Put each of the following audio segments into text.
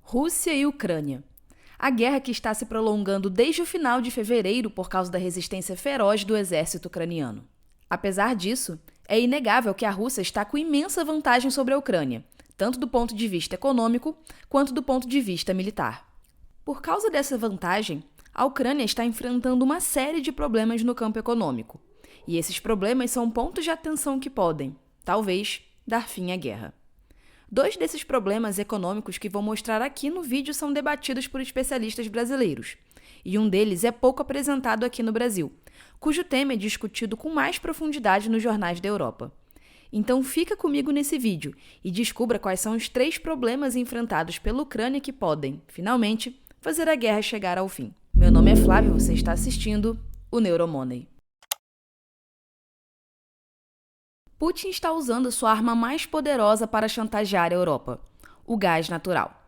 Rússia e Ucrânia. A guerra que está se prolongando desde o final de fevereiro por causa da resistência feroz do exército ucraniano. Apesar disso, é inegável que a Rússia está com imensa vantagem sobre a Ucrânia, tanto do ponto de vista econômico quanto do ponto de vista militar. Por causa dessa vantagem, a Ucrânia está enfrentando uma série de problemas no campo econômico. E esses problemas são pontos de atenção que podem, talvez, dar fim à guerra. Dois desses problemas econômicos que vou mostrar aqui no vídeo são debatidos por especialistas brasileiros. E um deles é pouco apresentado aqui no Brasil, cujo tema é discutido com mais profundidade nos jornais da Europa. Então fica comigo nesse vídeo e descubra quais são os 3 problemas enfrentados pela Ucrânia que podem, finalmente, fazer a guerra chegar ao fim. Meu nome é Flávio e você está assistindo o Neuromoney. Putin está usando sua arma mais poderosa para chantagear a Europa, o gás natural.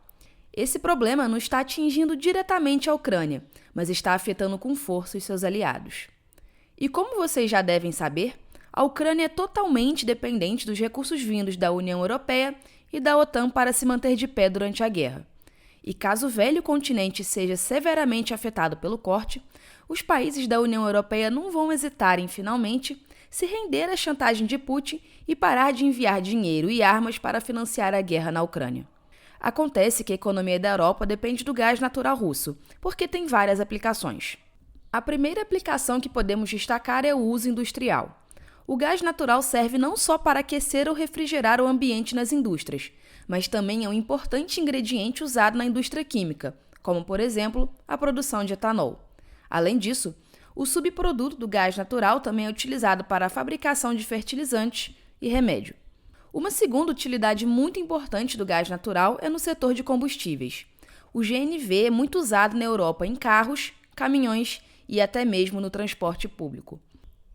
Esse problema não está atingindo diretamente a Ucrânia, mas está afetando com força os seus aliados. E como vocês já devem saber, a Ucrânia é totalmente dependente dos recursos vindos da União Europeia e da OTAN para se manter de pé durante a guerra. E caso o velho continente seja severamente afetado pelo corte, os países da União Europeia não vão hesitar em, finalmente, se render à chantagem de Putin e parar de enviar dinheiro e armas para financiar a guerra na Ucrânia. Acontece que a economia da Europa depende do gás natural russo, porque tem várias aplicações. A primeira aplicação que podemos destacar é o uso industrial. O gás natural serve não só para aquecer ou refrigerar o ambiente nas indústrias, mas também é um importante ingrediente usado na indústria química, como, por exemplo, a produção de etanol. Além disso, o subproduto do gás natural também é utilizado para a fabricação de fertilizantes e remédio. Uma segunda utilidade muito importante do gás natural é no setor de combustíveis. O GNV é muito usado na Europa em carros, caminhões e até mesmo no transporte público.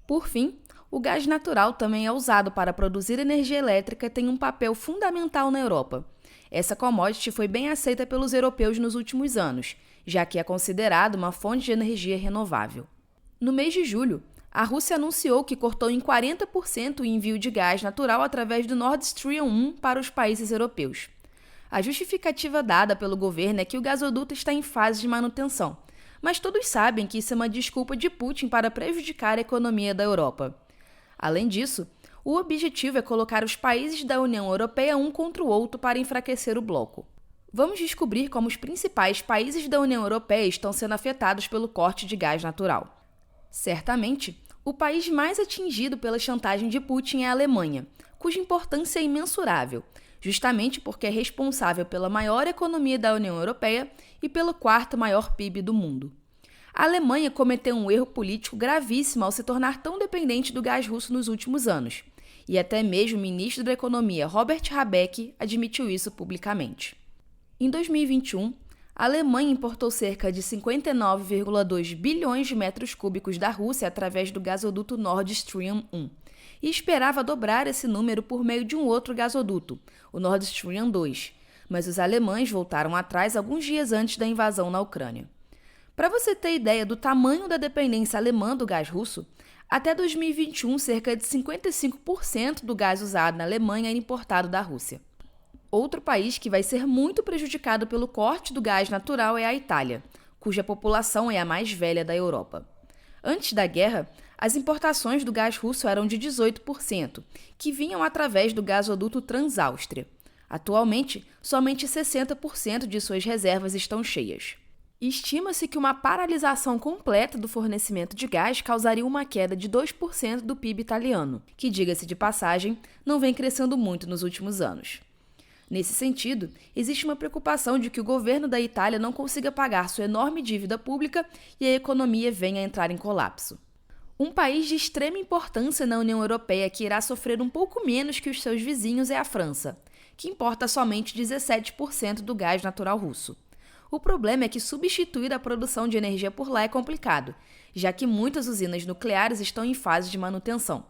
Por fim, o gás natural também é usado para produzir energia elétrica e tem um papel fundamental na Europa. Essa commodity foi bem aceita pelos europeus nos últimos anos, já que é considerado uma fonte de energia renovável. No mês de julho, a Rússia anunciou que cortou em 40% o envio de gás natural através do Nord Stream 1 para os países europeus. A justificativa dada pelo governo é que o gasoduto está em fase de manutenção, mas todos sabem que isso é uma desculpa de Putin para prejudicar a economia da Europa. Além disso, o objetivo é colocar os países da União Europeia um contra o outro para enfraquecer o bloco. Vamos descobrir como os principais países da União Europeia estão sendo afetados pelo corte de gás natural. Certamente, o país mais atingido pela chantagem de Putin é a Alemanha, cuja importância é imensurável, justamente porque é responsável pela maior economia da União Europeia e pelo 4º maior PIB do mundo. A Alemanha cometeu um erro político gravíssimo ao se tornar tão dependente do gás russo nos últimos anos, e até mesmo o ministro da Economia Robert Habeck admitiu isso publicamente. Em 2021, a Alemanha importou cerca de 59,2 bilhões de metros cúbicos da Rússia através do gasoduto Nord Stream 1 e esperava dobrar esse número por meio de um outro gasoduto, o Nord Stream 2, mas os alemães voltaram atrás alguns dias antes da invasão na Ucrânia. Para você ter ideia do tamanho da dependência alemã do gás russo, até 2021 cerca de 55% do gás usado na Alemanha era importado da Rússia. Outro país que vai ser muito prejudicado pelo corte do gás natural é a Itália, cuja população é a mais velha da Europa. Antes da guerra, as importações do gás russo eram de 18%, que vinham através do gasoduto Transáustria. Atualmente, somente 60% de suas reservas estão cheias. Estima-se que uma paralisação completa do fornecimento de gás causaria uma queda de 2% do PIB italiano, que, diga-se de passagem, não vem crescendo muito nos últimos anos. Nesse sentido, existe uma preocupação de que o governo da Itália não consiga pagar sua enorme dívida pública e a economia venha a entrar em colapso. Um país de extrema importância na União Europeia que irá sofrer um pouco menos que os seus vizinhos é a França, que importa somente 17% do gás natural russo. O problema é que substituir a produção de energia por lá é complicado, já que muitas usinas nucleares estão em fase de manutenção.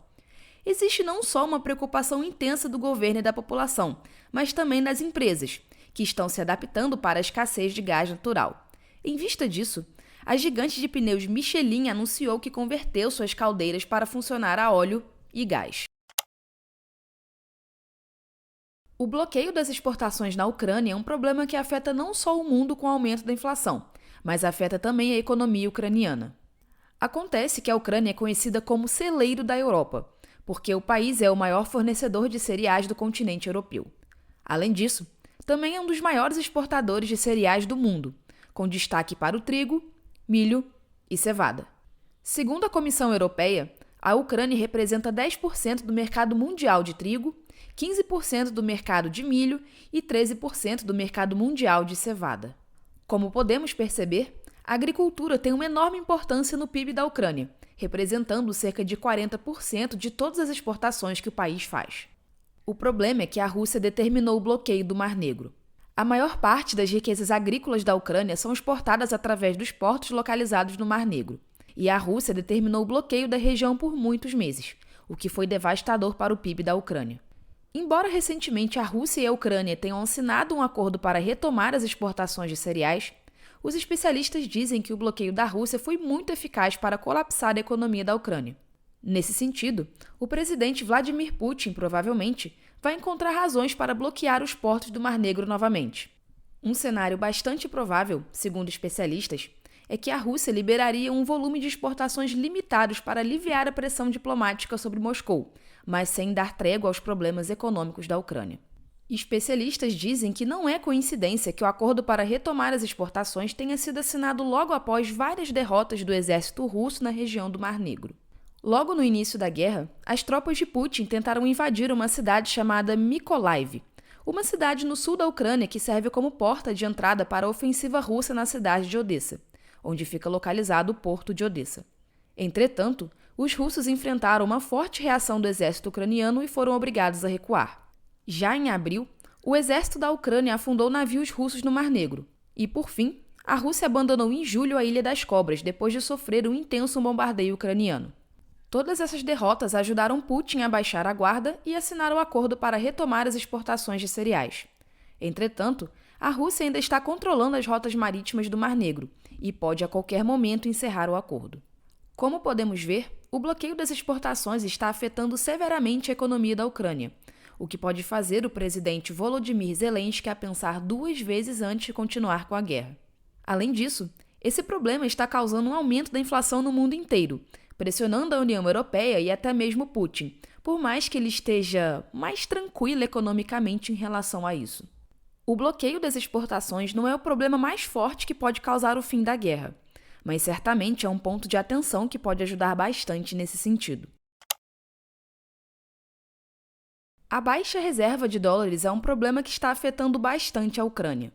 Existe não só uma preocupação intensa do governo e da população, mas também das empresas, que estão se adaptando para a escassez de gás natural. Em vista disso, a gigante de pneus Michelin anunciou que converteu suas caldeiras para funcionar a óleo e gás. O bloqueio das exportações na Ucrânia é um problema que afeta não só o mundo com o aumento da inflação, mas afeta também a economia ucraniana. Acontece que a Ucrânia é conhecida como celeiro da Europa, porque o país é o maior fornecedor de cereais do continente europeu. Além disso, também é um dos maiores exportadores de cereais do mundo, com destaque para o trigo, milho e cevada. Segundo a Comissão Europeia, a Ucrânia representa 10% do mercado mundial de trigo, 15% do mercado de milho e 13% do mercado mundial de cevada. Como podemos perceber, a agricultura tem uma enorme importância no PIB da Ucrânia, representando cerca de 40% de todas as exportações que o país faz. O problema é que a Rússia determinou o bloqueio do Mar Negro. A maior parte das riquezas agrícolas da Ucrânia são exportadas através dos portos localizados no Mar Negro, e a Rússia determinou o bloqueio da região por muitos meses, o que foi devastador para o PIB da Ucrânia. Embora recentemente a Rússia e a Ucrânia tenham assinado um acordo para retomar as exportações de cereais, os especialistas dizem que o bloqueio da Rússia foi muito eficaz para colapsar a economia da Ucrânia. Nesse sentido, o presidente Vladimir Putin provavelmente vai encontrar razões para bloquear os portos do Mar Negro novamente. Um cenário bastante provável, segundo especialistas, é que a Rússia liberaria um volume de exportações limitados para aliviar a pressão diplomática sobre Moscou, mas sem dar trégua aos problemas econômicos da Ucrânia. Especialistas dizem que não é coincidência que o acordo para retomar as exportações tenha sido assinado logo após várias derrotas do exército russo na região do Mar Negro. Logo no início da guerra, as tropas de Putin tentaram invadir uma cidade chamada Mykolaiv, uma cidade no sul da Ucrânia que serve como porta de entrada para a ofensiva russa na cidade de Odessa, onde fica localizado o porto de Odessa. Entretanto, os russos enfrentaram uma forte reação do exército ucraniano e foram obrigados a recuar. Já em abril, o exército da Ucrânia afundou navios russos no Mar Negro. E, por fim, a Rússia abandonou em julho a Ilha das Cobras depois de sofrer um intenso bombardeio ucraniano. Todas essas derrotas ajudaram Putin a baixar a guarda e assinar o acordo para retomar as exportações de cereais. Entretanto, a Rússia ainda está controlando as rotas marítimas do Mar Negro e pode a qualquer momento encerrar o acordo. Como podemos ver, o bloqueio das exportações está afetando severamente a economia da Ucrânia, o que pode fazer o presidente Volodymyr Zelensky a pensar 2 vezes antes de continuar com a guerra. Além disso, esse problema está causando um aumento da inflação no mundo inteiro, pressionando a União Europeia e até mesmo Putin, por mais que ele esteja mais tranquilo economicamente em relação a isso. O bloqueio das exportações não é o problema mais forte que pode causar o fim da guerra, mas certamente é um ponto de atenção que pode ajudar bastante nesse sentido. A baixa reserva de dólares é um problema que está afetando bastante a Ucrânia.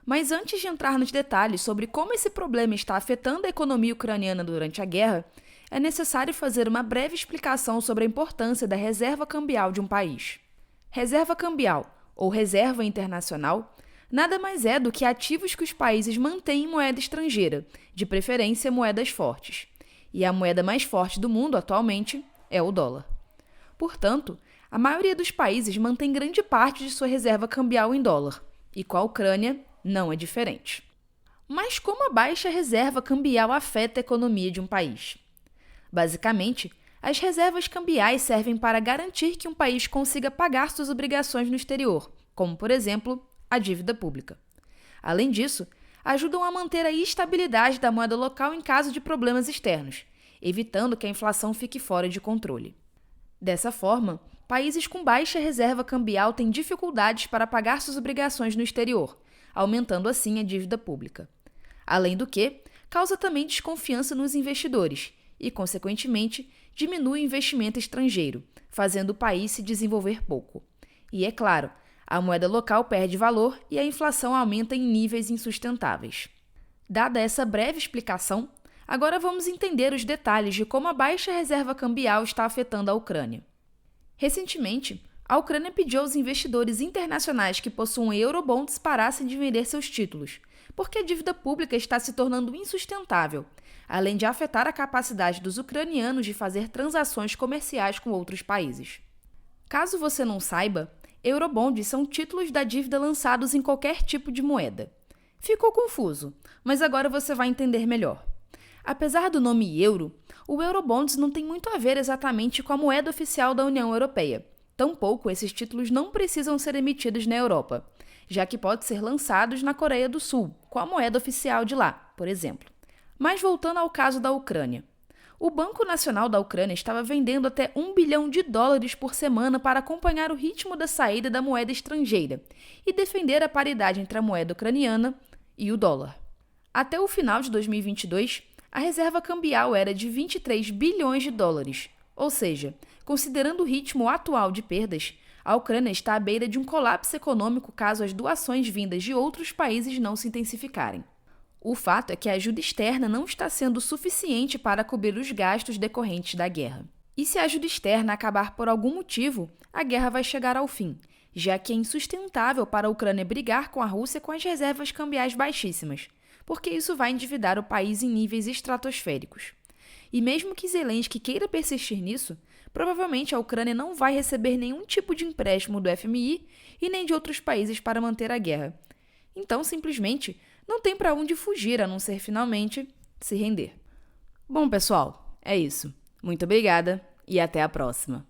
Mas antes de entrar nos detalhes sobre como esse problema está afetando a economia ucraniana durante a guerra, é necessário fazer uma breve explicação sobre a importância da reserva cambial de um país. Reserva cambial, ou reserva internacional, nada mais é do que ativos que os países mantêm em moeda estrangeira, de preferência moedas fortes. E a moeda mais forte do mundo atualmente é o dólar. Portanto, a maioria dos países mantém grande parte de sua reserva cambial em dólar, e com a Ucrânia não é diferente. Mas como a baixa reserva cambial afeta a economia de um país? Basicamente, as reservas cambiais servem para garantir que um país consiga pagar suas obrigações no exterior, como, por exemplo, a dívida pública. Além disso, ajudam a manter a estabilidade da moeda local em caso de problemas externos, evitando que a inflação fique fora de controle. Dessa forma, países com baixa reserva cambial têm dificuldades para pagar suas obrigações no exterior, aumentando assim a dívida pública. Além do que, causa também desconfiança nos investidores e, consequentemente, diminui o investimento estrangeiro, fazendo o país se desenvolver pouco. E, é claro, a moeda local perde valor e a inflação aumenta em níveis insustentáveis. Dada essa breve explicação, agora vamos entender os detalhes de como a baixa reserva cambial está afetando a Ucrânia. Recentemente, a Ucrânia pediu aos investidores internacionais que possuem eurobonds parassem de vender seus títulos, porque a dívida pública está se tornando insustentável, além de afetar a capacidade dos ucranianos de fazer transações comerciais com outros países. Caso você não saiba, eurobonds são títulos da dívida lançados em qualquer tipo de moeda. Ficou confuso, mas agora você vai entender melhor. Apesar do nome euro, o Eurobonds não tem muito a ver exatamente com a moeda oficial da União Europeia, Tampouco esses títulos não precisam ser emitidos na Europa, já que podem ser lançados na Coreia do Sul, com a moeda oficial de lá, por exemplo. Mas voltando ao caso da Ucrânia. O Banco Nacional da Ucrânia estava vendendo até $1 bilhão por semana para acompanhar o ritmo da saída da moeda estrangeira e defender a paridade entre a moeda ucraniana e o dólar. Até o final de 2022, a reserva cambial era de $23 bilhões, ou seja, considerando o ritmo atual de perdas, a Ucrânia está à beira de um colapso econômico caso as doações vindas de outros países não se intensificarem. O fato é que a ajuda externa não está sendo suficiente para cobrir os gastos decorrentes da guerra. E se a ajuda externa acabar por algum motivo, a guerra vai chegar ao fim, já que é insustentável para a Ucrânia brigar com a Rússia com as reservas cambiais baixíssimas, porque isso vai endividar o país em níveis estratosféricos. E mesmo que Zelensky queira persistir nisso, provavelmente a Ucrânia não vai receber nenhum tipo de empréstimo do FMI e nem de outros países para manter a guerra. Então, simplesmente, não tem para onde fugir a não ser finalmente se render. Bom, pessoal, é isso. Muito obrigada e até a próxima.